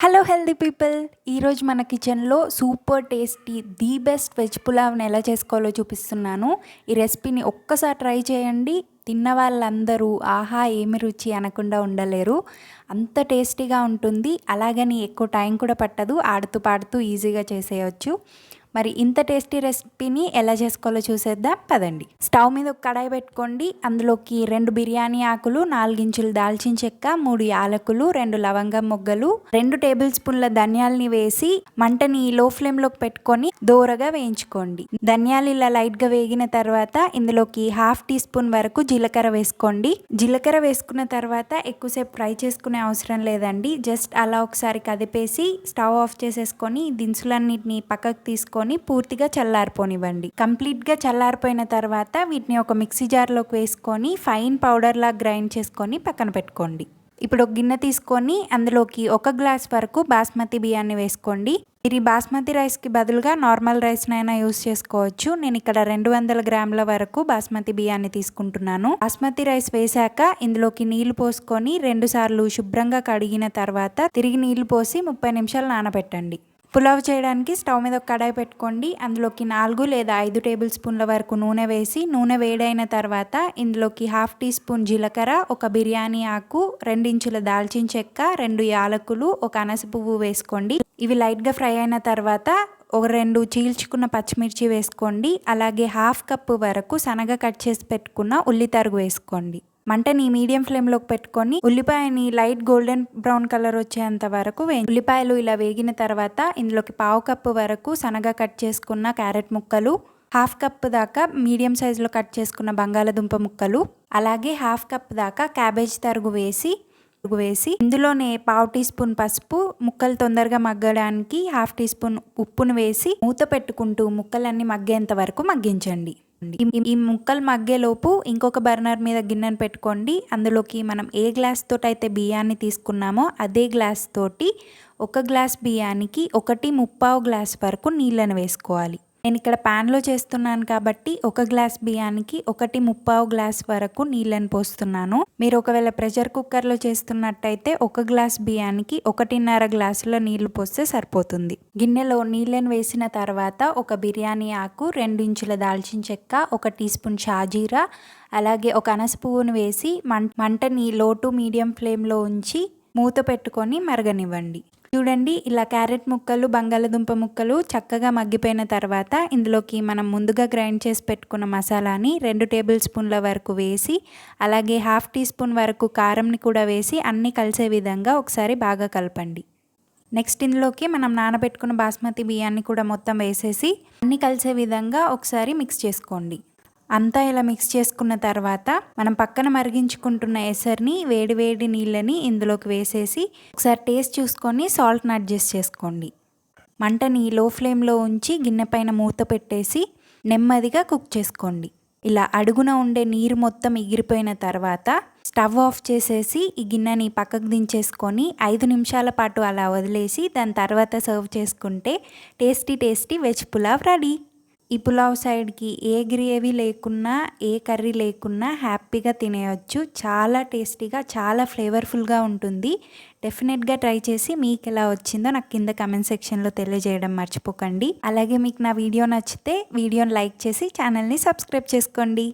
Hello healthy people, ఈరోజు మన కిచెన్లో super tasty the best veg పులావ్ని ఎలా చేసుకోవాలో చూపిస్తున్నాను. ఈ రెసిపీని ఒక్కసారి ట్రై చేయండి. తిన్న వాళ్ళందరూ ఆహా ఏమి రుచి అనకుండా ఉండలేరు. అంత టేస్టీగా ఉంటుంది. అలాగని ఎక్కువ టైం కూడా పట్టదు. ఆడుతూ పాడుతూ ఈజీగా చేసేయచ్చు. మరి ఇంత టేస్టీ రెసిపీని ఎలా చేసుకోవాలో చూసేద్దాం పదండి. స్టవ్ మీద ఒక కడాయి పెట్టుకోండి. అందులోకి 2 బిర్యానీ ఆకులు, 4 ఇంచులు దాల్చిన చెక్క, 3 యాలకులు, 2 లవంగం మొగ్గలు, 2 టేబుల్ స్పూన్ల ధనియాలని వేసి మంటని లో ఫ్లేమ్లోకి పెట్టుకొని దోరగా వేయించుకోండి. ధనియాలు ఇలా లైట్గా వేగిన తర్వాత ఇందులోకి 1/2 టీ స్పూన్ వరకు జీలకర్ర వేసుకోండి. జీలకర్ర వేసుకున్న తర్వాత ఎక్కువసేపు ఫ్రై చేసుకునే అవసరం లేదండి. జస్ట్ అలా ఒకసారి కదిపేసి స్టవ్ ఆఫ్ చేసేసుకొని దినుసులన్నిటిని పక్కకు తీసుకొని పూర్తిగా చల్లారిపోనివ్వండి. కంప్లీట్గా చల్లారిపోయిన తర్వాత వీటిని ఒక మిక్సీ జార్లోకి వేసుకొని ఫైన్ పౌడర్ లా గ్రైండ్ చేసుకొని పక్కన పెట్టుకోండి. ఇప్పుడు ఒక గిన్నె తీసుకొని అందులోకి 1 గ్లాస్ వరకు బాస్మతి బియ్యాన్ని వేసుకోండి. మీరు ఈ బాస్మతి రైస్కి బదులుగా నార్మల్ రైస్నైనా యూస్ చేసుకోవచ్చు. నేను ఇక్కడ 200 గ్రాముల వరకు బాస్మతి బియ్యాన్ని తీసుకుంటున్నాను. బాస్మతి రైస్ వేశాక ఇందులోకి నీళ్లు పోసుకొని 2 సార్లు శుభ్రంగా కడిగిన తర్వాత తిరిగి నీళ్లు పోసి 30 నిమిషాలు నానబెట్టండి. పులావ్ చేయడానికి స్టవ్ మీద ఒక కడాయి పెట్టుకోండి. అందులోకి 4 లేదా 5 టేబుల్ స్పూన్ల వరకు నూనె వేసి నూనె వేడైన తర్వాత ఇందులోకి 1/2 టీ స్పూన్ జీలకర్ర, 1 బిర్యానీ ఆకు, 2 ఇంచుల దాల్చిన చెక్క, 2 యాలకులు, 1 అనాస పువ్వు వేసుకోండి. ఇవి లైట్గా ఫ్రై అయిన తర్వాత ఒక 2 చీల్చుకున్న పచ్చిమిర్చి వేసుకోండి. అలాగే 1/2 కప్పు వరకు సన్నగా కట్ చేసి పెట్టుకున్న ఉల్లి తరుగు వేసుకోండి. మంటని మీడియం ఫ్లేమ్లోకి పెట్టుకొని ఉల్లిపాయని లైట్ గోల్డెన్ బ్రౌన్ కలర్ వచ్చేంత వరకు ఉల్లిపాయలు ఇలా వేగిన తర్వాత ఇందులోకి 1/2 కప్పు వరకు సన్నగా కట్ చేసుకున్న క్యారెట్ ముక్కలు, 1/2 కప్పు దాకా మీడియం సైజులో కట్ చేసుకున్న బంగాళదుంప ముక్కలు, అలాగే 1/2 కప్పు దాకా క్యాబేజ్ తరుగు వేసి ఇందులోనే 1/2 టీ స్పూన్ పసుపు, ముక్కలు తొందరగా మగ్గడానికి 1/2 టీ స్పూన్ ఉప్పును వేసి మూత పెట్టుకుంటూ ముక్కలన్నీ మగ్గేంత వరకు మగ్గించండి. ఈ ముక్కలు మగ్గేలోపు ఇంకొక బర్నర్ మీద గిన్నెను పెట్టుకోండి. అందులోకి మనం ఏ గ్లాస్ తోటి అయితే బియ్యాన్ని తీసుకున్నామో అదే గ్లాస్ తోటి 1 గ్లాస్ బియ్యానికి 1.25 గ్లాస్ వరకు నీళ్ళను వేసుకోవాలి. నేను ఇక్కడ ప్యాన్లో చేస్తున్నాను కాబట్టి 1 గ్లాస్ బియ్యానికి 1.25 గ్లాస్ వరకు నీళ్ళని పోస్తున్నాను. మీరు ఒకవేళ ప్రెషర్ కుక్కర్లో చేస్తున్నట్టయితే 1 గ్లాస్ బియ్యానికి 1.5 గ్లాసుల నీళ్లు పోస్తే సరిపోతుంది. గిన్నెలో నీళ్ళని వేసిన తర్వాత 1 బిర్యానీ ఆకు, 2 ఇంచుల దాల్చిన చెక్క, 1 టీ స్పూన్ షాజీరా, అలాగే 1 అనాస పువ్వును వేసి మంటని లో టు మీడియం ఫ్లేమ్లో ఉంచి మూత పెట్టుకొని మరగనివ్వండి. చూడండి, ఇలా క్యారెట్ ముక్కలు, బంగాళదుంప ముక్కలు చక్కగా మగ్గిపోయిన తర్వాత ఇందులోకి మనం ముందుగా గ్రైండ్ చేసి పెట్టుకున్న మసాలాని 2 టేబుల్ స్పూన్ల వరకు వేసి అలాగే 1/2 టీ స్పూన్ వరకు కారంని కూడా వేసి అన్నీ కలిసే విధంగా ఒకసారి బాగా కలపండి. నెక్స్ట్ ఇందులోకి మనం నానబెట్టుకున్న బాస్మతి బియ్యాన్ని కూడా మొత్తం వేసేసి అన్నీ కలిసే విధంగా ఒకసారి మిక్స్ చేసుకోండి. అంతా ఇలా మిక్స్ చేసుకున్న తర్వాత మనం పక్కన మరిగించుకుంటున్న ఎసర్ని వేడి నీళ్ళని ఇందులోకి వేసేసి ఒకసారి టేస్ట్ చూసుకొని సాల్ట్ని అడ్జస్ట్ చేసుకోండి. మంటని లో ఫ్లేమ్లో ఉంచి గిన్నె పైన మూత పెట్టేసి నెమ్మదిగా కుక్ చేసుకోండి. ఇలా అడుగున ఉండే నీరు మొత్తం ఎగిరిపోయిన తర్వాత స్టవ్ ఆఫ్ చేసేసి ఈ గిన్నెని పక్కకు దించేసుకొని 5 నిమిషాల పాటు అలా వదిలేసి దాని తర్వాత సర్వ్ చేసుకుంటే టేస్టీ వెజ్ పులావ్ రెడీ. ఈ పులావ్ సైడ్కి ఏ గ్రేవీ లేకున్నా, ఏ కర్రీ లేకున్నా హ్యాపీగా తినేయచ్చు. చాలా టేస్టీగా, చాలా ఫ్లేవర్ఫుల్గా ఉంటుంది. డెఫినెట్గా ట్రై చేసి మీకు ఎలా వచ్చిందో నాకు కింద కమెంట్ సెక్షన్లో తెలియజేయడం మర్చిపోకండి. అలాగే మీకు నా వీడియో నచ్చితే వీడియోని లైక్ చేసి ఛానల్ని సబ్స్క్రైబ్ చేసుకోండి.